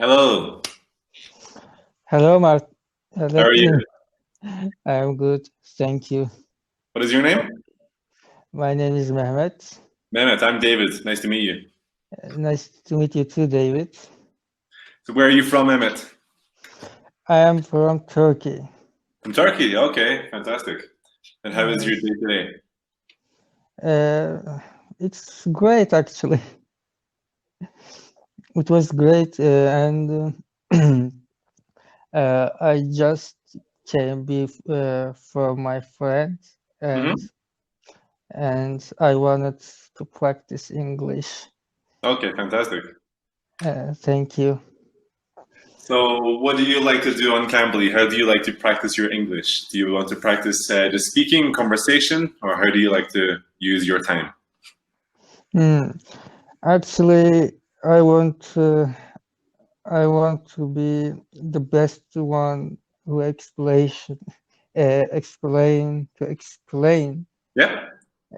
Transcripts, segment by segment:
Hello. Hello, How are you? I'm good, thank you. What is your name? My name is Mehmet. Mehmet, I'm David. Nice to meet you. Nice to meet you too, David. So where are you from, Mehmet? I am from Turkey. From Turkey. Okay, fantastic. And how is your Yes. day today? It's great, actually. It was great, and I just came from my friend, and Hmm. and I wanted to practice English. Okay, fantastic. Thank you. So what do you like to do on Cambly? How do you like to practice your English? Do you want to practice just speaking, conversation, or how do you like to use your time? Hmm. Actually, I want I want to be the best one who explain Yeah.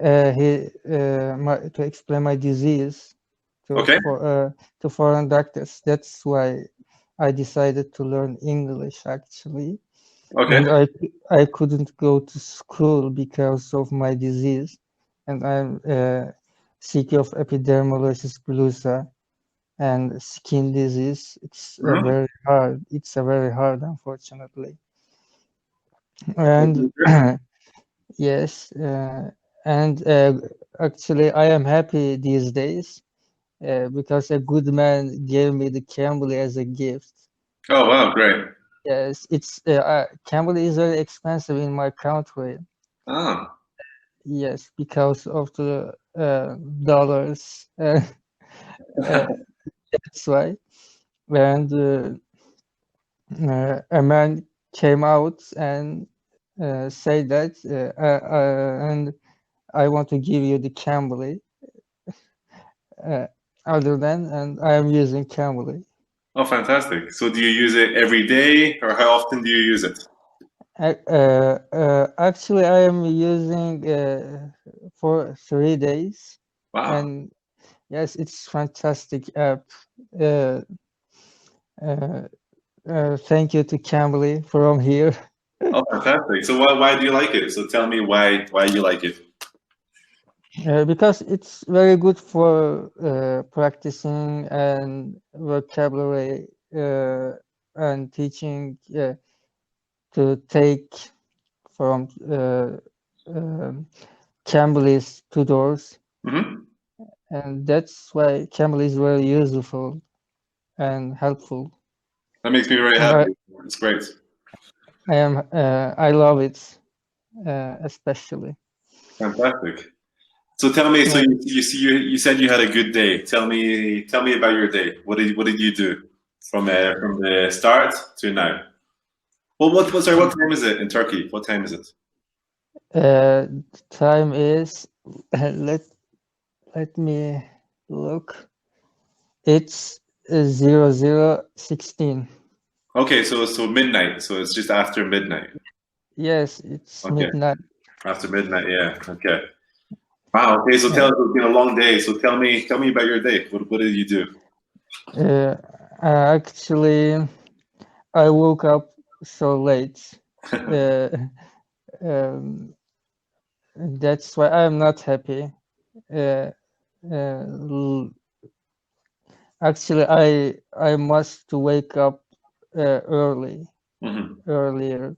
to explain my disease to Okay. for to foreign doctors. That's why I decided to learn English actually, Okay. and I couldn't go to school because of my disease, and I'm sick of epidermolysis bullosa and skin disease. It's Hmm. very hard. It's a very hard, unfortunately. And yes, and actually, I am happy these days because a good man gave me the cambly as a gift. Oh wow, great. Yes, it's cambly is very expensive in my country. Ah. Yes, because of the dollars. Uh, that's why. And a man came out and said that, and I want to give you the cambly. Uh, other than, and I am using cambly. Oh, fantastic. So do you use it every day, or how often do you use it? Actually, I am using for 3 days, Wow. and yes, it's fantastic app. Uh, uh, Thank you to Cambly from here. Oh, fantastic. So why do you like it? So tell me why you like it. Because it's very good for practicing and vocabulary and teaching to take from Cambly's tutors, Hmm. and that's why Cambly is very useful and helpful. That makes me very And happy. It's great. I love it especially. Fantastic. So tell me, so Uh, you said you had a good day. Tell me about your day. What did you do from the start to now? Well, what time is it in Turkey? What time is it? uh, Time is let me look. It's 0016. Okay, so midnight. So it's just after midnight. Yes, it's Okay, midnight. after midnight. Yeah. Okay. Wow. Okay. So Uh, it's been a long day. So tell me about your day. What did you do? uh, Actually, I woke up so late. Uh, um, that's why I'm not happy. Uh, uh, Actually, I must wake up Hmm. earlier.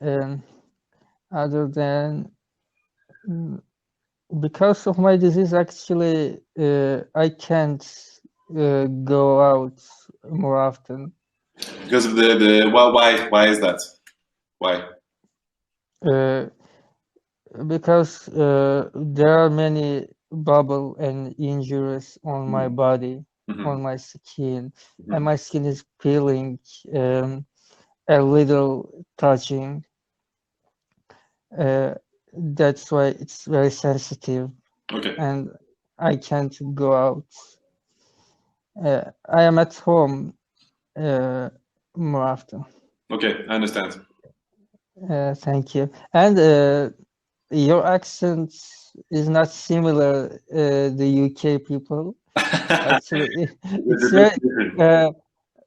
Um, Other than mm, because of my disease, actually, I can't go out more often. Because of the why is that? Why? Uh, because there are many bubble and injuries on my body, on Hmm. my skin, and Hmm. my skin is peeling, a little touching. Uh, that's why it's very sensitive, Okay. and I can't go out. I am at home more often. Okay. I understand. Thank you. And your accent is not similar the UK people. Actually, It's it's a bit very different.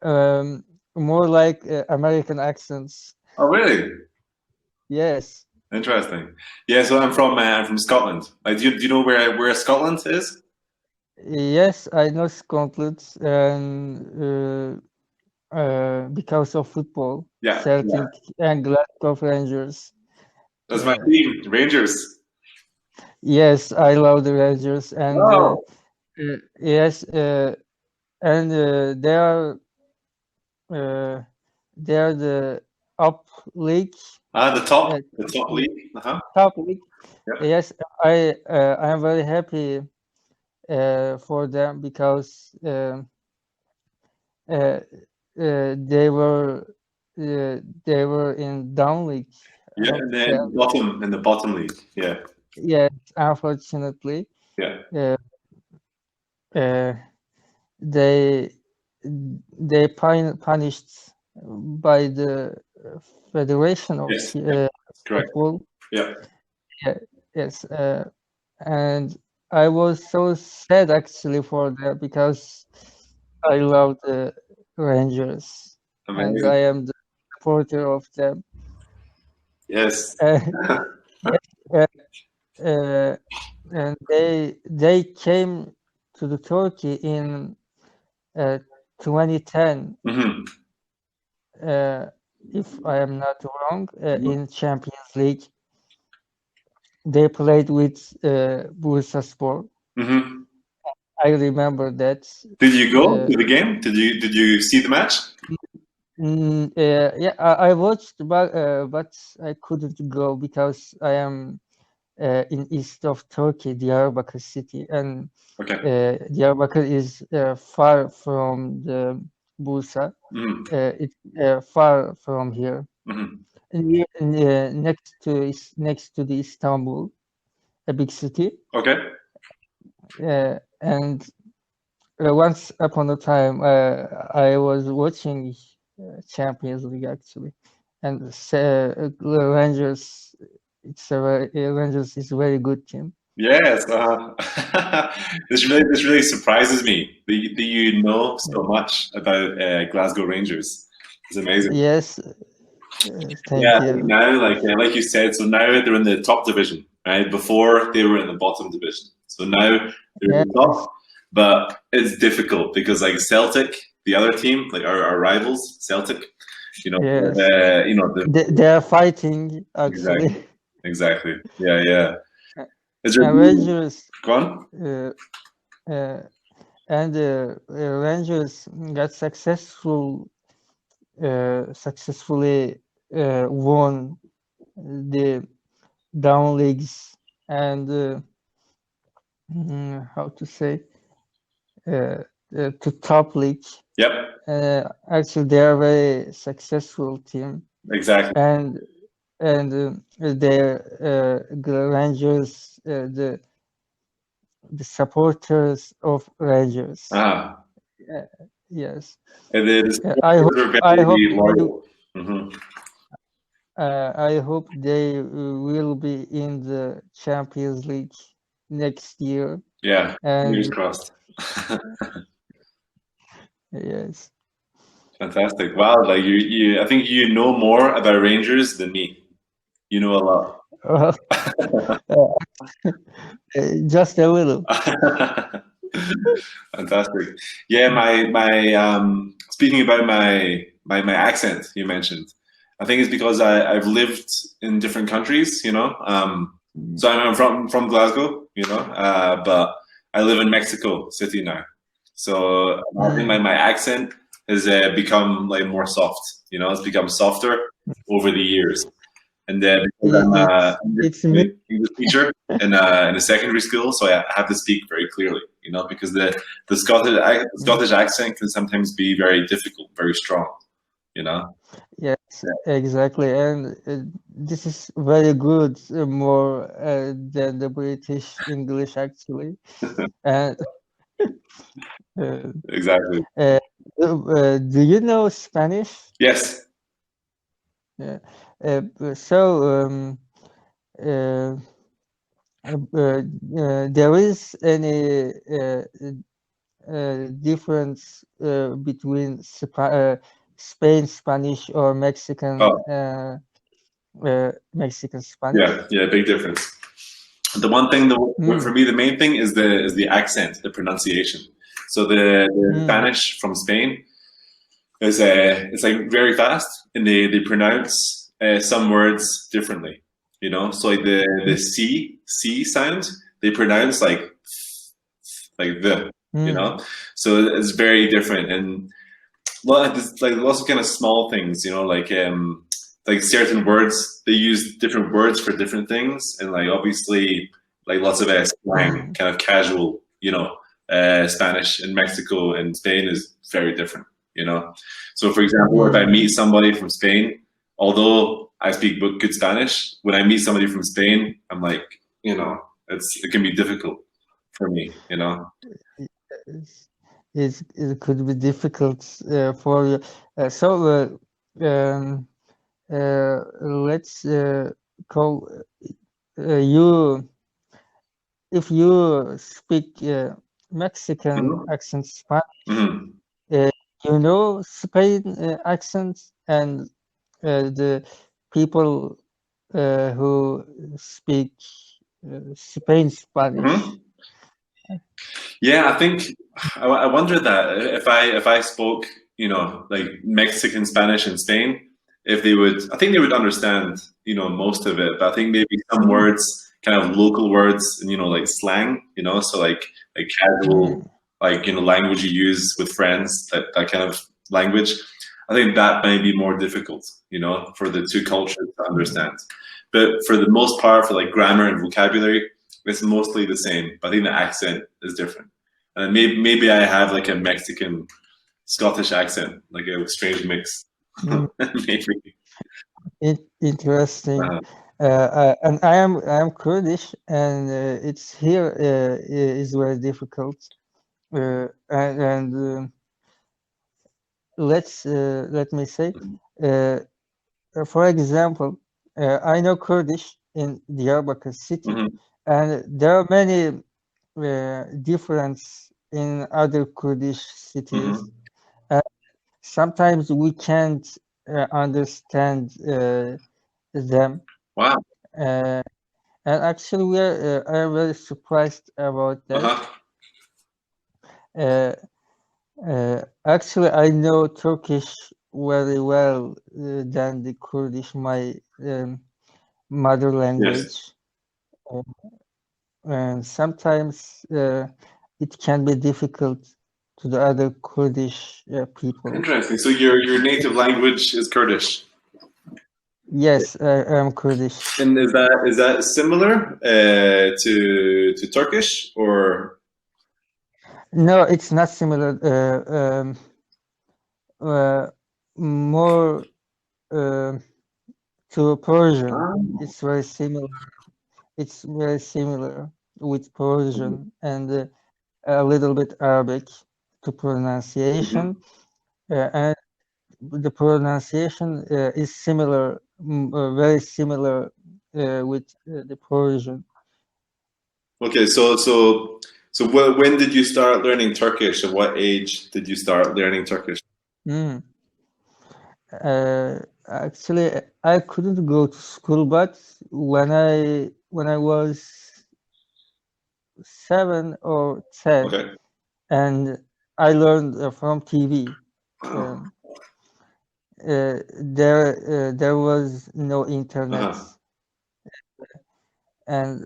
More like American accents. Oh, really? Yes. Interesting. Yeah, so I'm from Scotland. Like, do you know where Scotland is? Yes, I know Scotland, and because of football, Yeah, Celtic and Glasgow Rangers. that's my Uh, team, Rangers. yes, I love the Rangers, and Oh, yes, and uh, they are the up league, the uh, top league. Uh-huh. top league. Yeah. Yes, I am very happy for them because uh, uh, they were in down league. Yeah, How and to say? then in the bottom league. Yeah, Yes, unfortunately, yeah, uh, uh, they punished by the Federation of yes, yeah, correct. Football. Yeah, Yes, and I was so sad actually for that because I love the Rangers and amazing. I am the supporter of them. Yes. Yes, uh, and they came to the Turkey in 2010, Hmm. if I am not wrong, in Champions League. They played with Bursaspor. Hmm. I remember that. Did you go Uh, to the game? Did you see the match? yeah, I watched, but I couldn't go because I am in east of Turkey, Diyarbakır city, and Okay. Diyarbakır is far from the Bursa. Hmm. It's far from here, Hmm. next to the Istanbul, a big city. Okay. And once upon a time, I was watching Champions League actually, and Rangers. Rangers is a very good team. Yes. This really surprises me that you know so much about Glasgow Rangers. It's amazing. Yes, Yeah, thank I think you. now, like you said, so now they're in the top division, right? Before they were in the bottom division, so now they're in the Yes, top. But it's difficult because like Celtic, the other team, like our rivals, Celtic, yes, the they are fighting exactly, actually. exactly, yeah, yeah. Is there And Rangers, go on? uh, uh, Rangers got successfully won the down leagues and how to say to top league. Yep, Actually, they are a very successful team, exactly. and their Rangers, the supporters of Rangers. Ah, Yes, and then the I hope supporters are I hope very loyal. Hmm. I hope they will be in the Champions League next year. Yeah, fingers And crossed. yes, Fantastic. Wow, like I think you know more about Rangers than me. You know a lot. well, just a little. Fantastic. Yeah, my speaking about my accent you mentioned. I think it's because I've lived in different countries, So I'm from Glasgow, but I live in Mexico City now. So I think my accent has become like more soft, it's become softer over the years. And then because I'm It's me. English teacher in a secondary school, so I have to speak very clearly, because the Scottish accent can sometimes be very difficult, very strong, Yes, exactly. And this is very good, more than the British English actually. And uh, Exactly. do you know Spanish? Yes. Yeah. So uh, there is any difference between Spain Spanish or Mexican Oh, Mexican Spanish? yeah, big difference. The one thing that for Mm, me, the main thing is the accent, the pronunciation. So the mm, Spanish from Spain is it's like very fast, and they pronounce some words differently. You know, so like the C sound, they pronounce like the, you mm, know, so it's very different. And there's like lots of kind of small things, you know, like certain words, they use different words for different things, and like obviously like lots of slang, mm, kind of casual, you know, Spanish in Mexico and Spain is very different, you know. So for example, if I mm. meet somebody from Spain, although I speak good Spanish, when I meet somebody from Spain, I'm like, you know, it can be difficult for me, you know. It could be difficult for you. Um, let's call you, if you speak Mexican Hmm. accent Spanish, Hmm. you know Spain accent, and the people who speak Spain Spanish. Hmm. Yeah, I think I wonder that if I spoke, you know, like Mexican Spanish in Spain, if they would, I think they would understand, you know, most of it. But I think maybe some Mm, words, kind of local words, and you know, like slang, you know, so like casual, mm, like you know, language you use with friends, that kind of language. I think that may be more difficult, you know, for the two cultures to mm. understand. But for the most part, for like grammar and vocabulary, it's mostly the same. But I think the accent is different. And maybe I have like a Mexican Scottish accent, like a strange mix. Mm. Maybe. Interesting. Uh, And I am Kurdish, and it's here is very difficult. And let me say, uh, for example, I know Kurdish in Diyarbakir city, mhm, and there are many difference in other Kurdish cities. mhm. And sometimes we can't understand them. Wow. Uh, and actually, I am very surprised about that. Uh-huh. Uh, Actually, I know Turkish very well than the Kurdish, my mother Yes. language. Uh, and sometimes it can be difficult to the other Kurdish people. Interesting. So your native language is Kurdish. Yes, I am Kurdish. And is that similar to Turkish or No, it's not similar. More to Persian. ah, It's very similar. It's very similar with Persian and a little bit Arabic to mhm. pronunciation. And the pronunciation is similar, very similar with the Persian. Okay, when did you start learning Turkish? At what age did you start learning Turkish? Mm. Actually, I couldn't go to school, but when I was 7 or 10, Okay. and I learned from TV. Wow. Um, there was no internet, Uh-huh.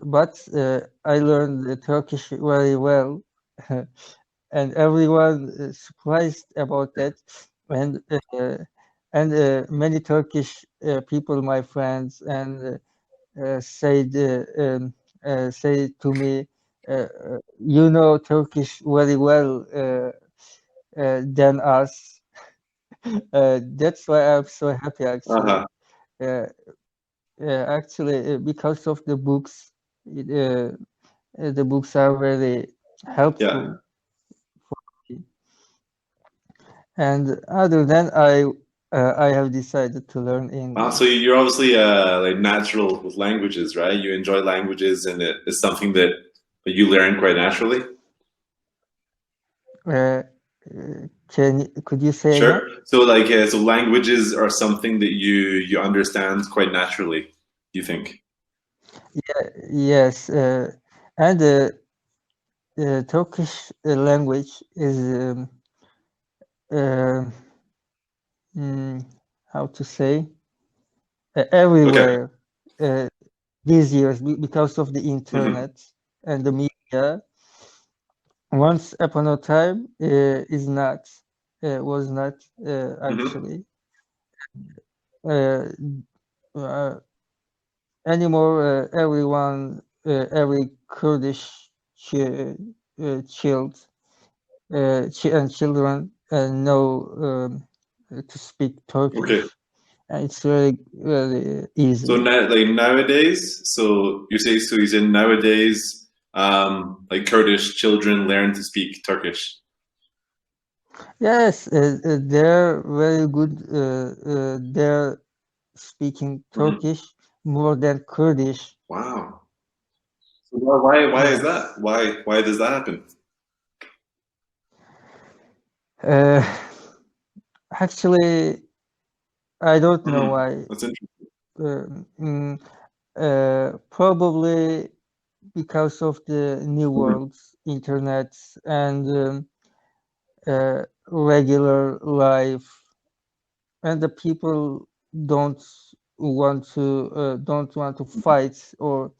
but I learned Turkish very well, and everyone surprised about that, and many Turkish people, my friends, and say to me, you know Turkish very well than us. That's why I'm so happy, actually. Uh-huh. Uh, actually, because of the books, the books are very Yeah. helpful. And other than I have decided to learn Wow, so English. you're obviously like natural with languages, right? You enjoy languages, and it is something that you learn quite naturally. Uh, could you say Sure. again? So like, so languages are something that you understand quite naturally, you think? Yes, and Turkish language is uh, how to say Okay. everywhere these years because of the Mhm. internet and the media. Once upon a time, is not was not Mhm. actually uh, uh, anymore. Everyone, every Kurdish child and children know to speak Okay. Turkish, and it's very very easy. So now, like nowadays, so you say nowadays, like Kurdish children learn to speak Turkish. Yes, they're very good. They're speaking Mhm. Turkish more than Kurdish. Wow. So why is Yes. that? Why does that happen? Uh, actually, I don't know Mhm. why. That's interesting. Probably because of the new Mhm. world, internet, and regular life, and the people don't want to fight, or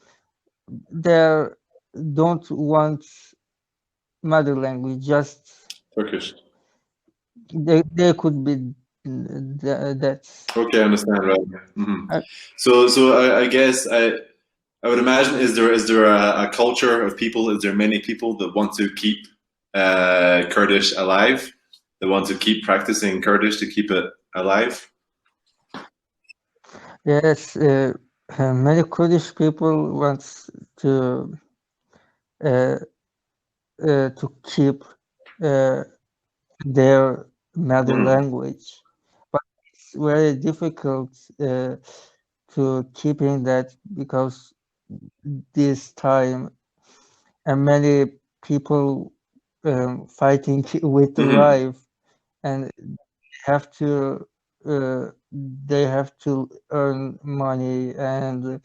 they don't want mother language. Just Turkish. they could be that. Okay, I understand. Right. Mhm. Uh, So I guess I would imagine is there a culture of people? Is there many people that want to keep Kurdish alive? That want to keep practicing Kurdish to keep it alive? yes, many Kurdish people want to uh, keep their mother Mhm. language, but it's very difficult to keeping that because this time and many people fighting with the Mhm. life, and have to they have to earn money and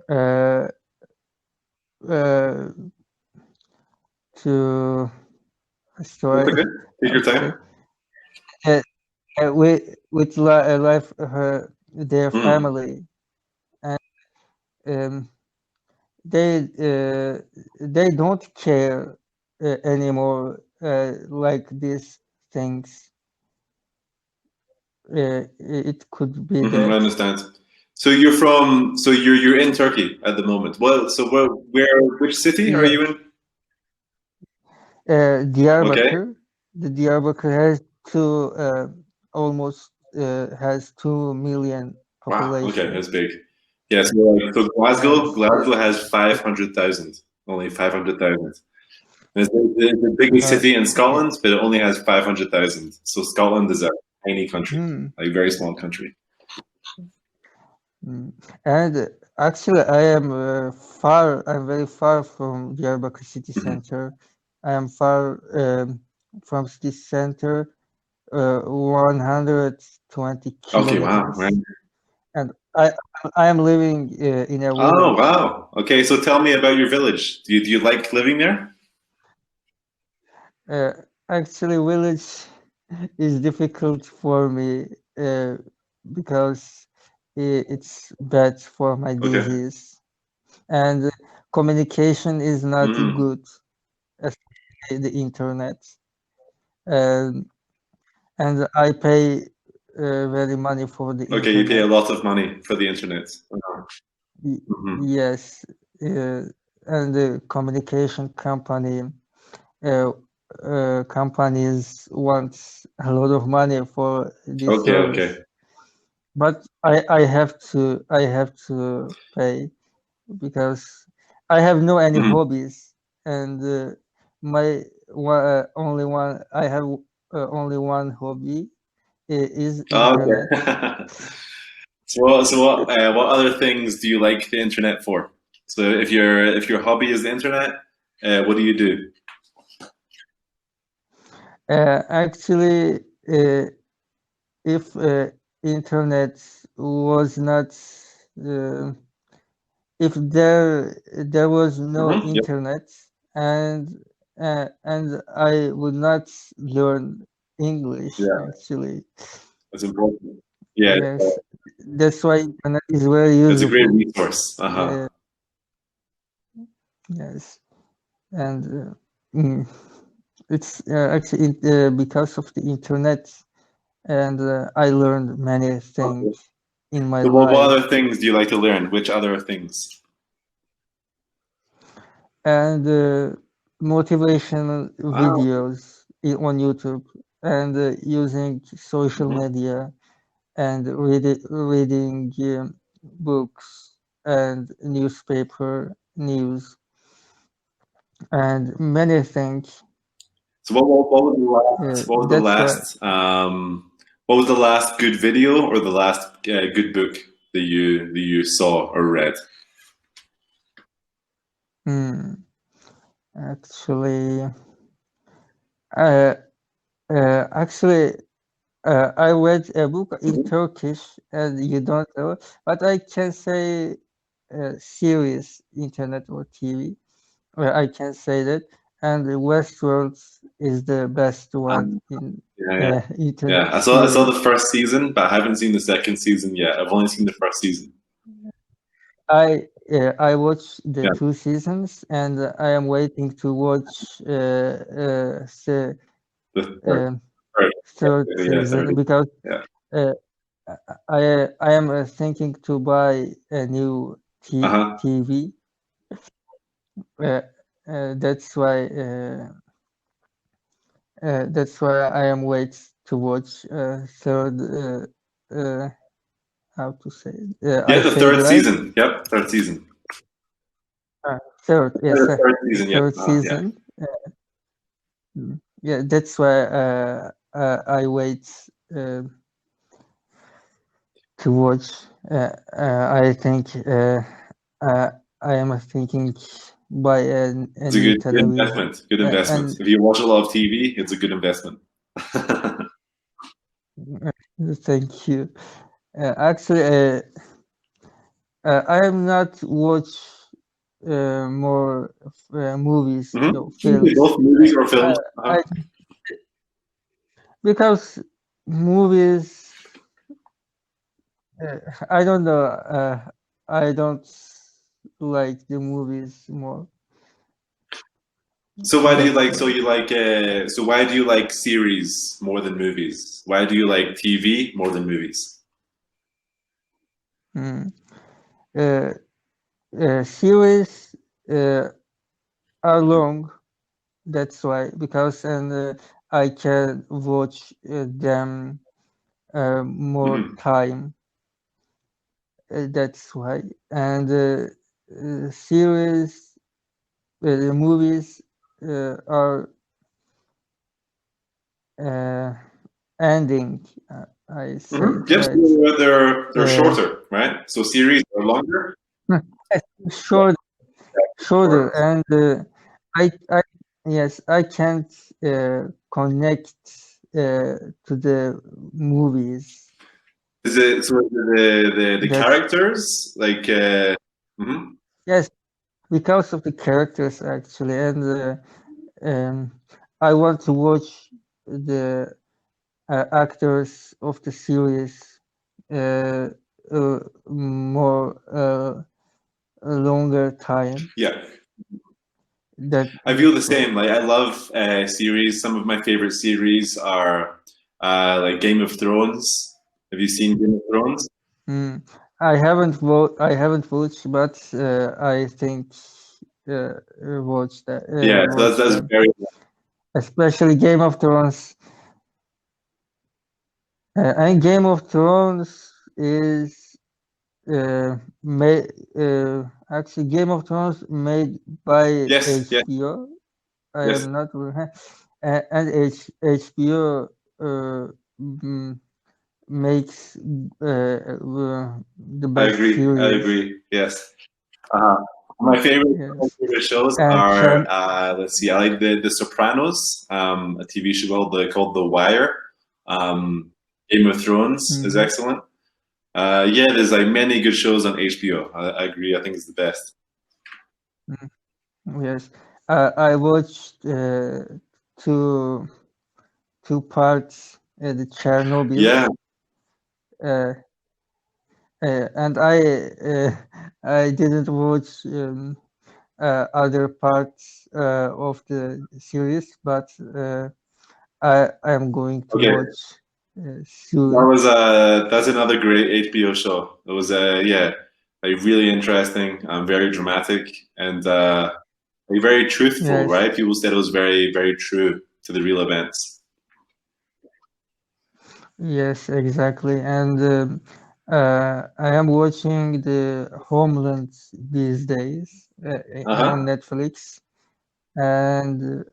uh, uh, to That's sorry okay. Take how your to say time. uh, with life their Mhm. family, and um, they don't care anymore like these things. It could be Mhm, I that understand. So you're in Turkey at the moment. Well, so which city are you yes. in? Okay. Diyarbakır, the Diyarbakır has almost has 2 million Wow. Okay, population. that's big. Yeah. So Yes, Glasgow has 500,000. Only 500,000. It's the biggest uh, city in Scotland, but it only has 500,000. So Scotland is a tiny country, hmm, like very small country. mm. And actually, I'm very far from Diyarbakır city Mhm. center. I am far from city center, 120 Okay. Wow. Right. kilometers, and I am living in a Oh, village. wow. Okay. So tell me about your village. Do you like living there? Uh, Actually, village is difficult for me uh, because it's bad for my Okay. disease, and communication is not Mm. good, especially the internet. Um, and I pay very money for the Okay. You pay a internet. lot of money for the internet. Y- Mhm. Yes, and the communication uh, companies want a lot of money for this Okay. service. Okay. But I have to pay because I have no any Mhm. hobbies, and only one I have only one hobby is Oh, internet. okay. What other things do you like the internet for? So if your hobby is the internet, what do you do? Actually, if internet was not, if there was no Mhm, yep. internet, and I would not learn English. Yeah, Actually, that's important. Yeah, yes, that's why internet is very it's a great useful. resource. Uh-huh. Yes, and it's actually because of the internet, and I learned many Okay. things in my So what life, other things do you like to learn? Which other things? and motivational Ah, videos on YouTube, and using social mhm. media, and reading books and newspaper news, and many things. So what was the what was the That's why. last what was the last good video or the last good book that you saw or read? Hmm, actually, uh, actually, I read a book in Mhm. Turkish, and you don't know, but I can say series, internet or TV. I can say that, and Westworld is the best one Um, in yeah, yeah, internet yeah. I saw series. the first season, but I haven't seen the second season yet. I've only seen the first season. I watched the Yeah, 2 seasons, and I am waiting to watch the third, third yeah, season, third. because Yeah. uh, I am thinking to buy a new Uh huh. TV. Uh, that's why I am wait to watch third. How to say it? I Yeah, the say it third right. season. Yep, third season. Third, yes, The third season. Yep. third Yeah. season. Yeah, that's why I wait uh, to watch. I think I am thinking buy a It's a new good television, investment. Good investment. and If you watch a lot of TV, it's a good investment. thank you. Actually, I am not watch more movies, no films. Both movies or films. I because movies, I don't know. I don't like the movies more. So why do you That's like? So why. you like? So why do you like series more than movies? Why do you like TV more than movies? Mm. Uh, Series are long. That's why, because and I can watch them more Hmm. time. That's why. And series, movies are uh, ending. I say Hmm. it Yes, right. they're shorter, right? So series are longer. Short, shorter, Or and I yes, I can't connect to the movies. is it so the That's characters like? Mhm. yes, because of the characters actually, and I want to watch the actors of the series uh, more a longer time. Yeah, That I feel the that's why. same. Like I love series. Some of my favorite series are like Game of Thrones. Have you seen Game of Thrones? Mm. I haven't watched, but I think Yeah, so watch that's them, very. especially Game of Thrones. And Game of Thrones is made actually Game of Thrones made by Yes, yes, HBO. I yes. am not and HBO uh, mm, makes the I best agree. I series. agree. Yes. Uh-huh. My favorite, Yes. my favorite shows And are let's see, I like the Sopranos, a TV show called The Wire. Game of Thrones is excellent. Yeah, there's like many good shows on HBO. I agree. I think it's the best. yes, I watched two parts, the Chernobyl. Yeah. And I didn't watch other parts of the series, but I am going to Okay. watch soon. That's another great HBO show. It was yeah, like really interesting, very dramatic, and like very truthful. Yes. Right? People said it was very very true to the real events. Yes, exactly. And I am watching the Homeland these days on Netflix, and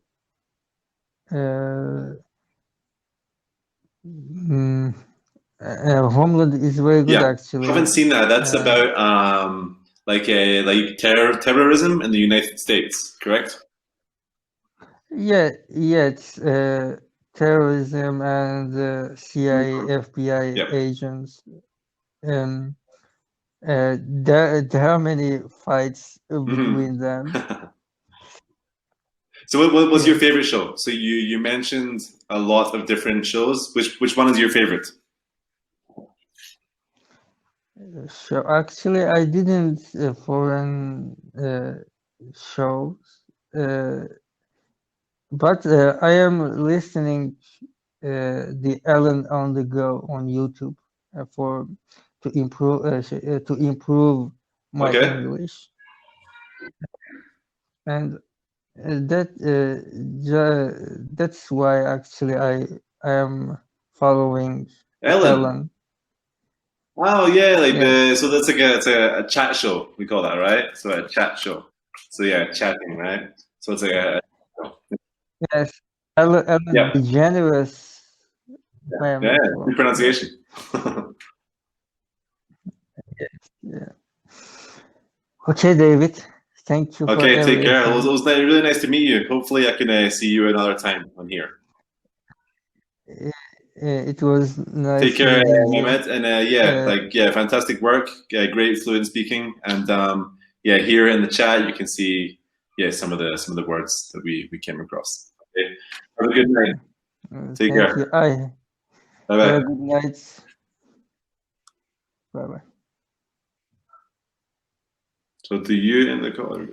Homeland is very good, Yeah, actually. I haven't seen that. That's about like terrorism in the United States, correct? Yeah, it's terrorism and CIA, FBI Yep. agents. There are many fights between them. So what was your Yes. favorite show? So you mentioned a lot of different shows. Which one is your favorite? So actually, I didn't foreign shows, but I am listening the Ellen on the Go on YouTube for to improve my Okay. English, and that's why actually I am following Ellen. Oh yeah, like Yes. so that's like it's a chat show. We call that, right? So a chat show. So yeah, chatting, right? So it's like a Yes, Ellen yeah, DeGeneres. yeah, good pronunciation. Yeah. Okay, David. Thank you for Okay, take care. It everything. was really nice to meet you. Hopefully, I can see you another time on here. It was nice Take care, meeting you. Mehmet, and yeah, fantastic work, great fluent speaking, and yeah, here in the chat you can see some of the words that we came across. Okay, have a good night. Take Thank care. you. Bye Have bye. a good night. Bye bye. So do you in the call?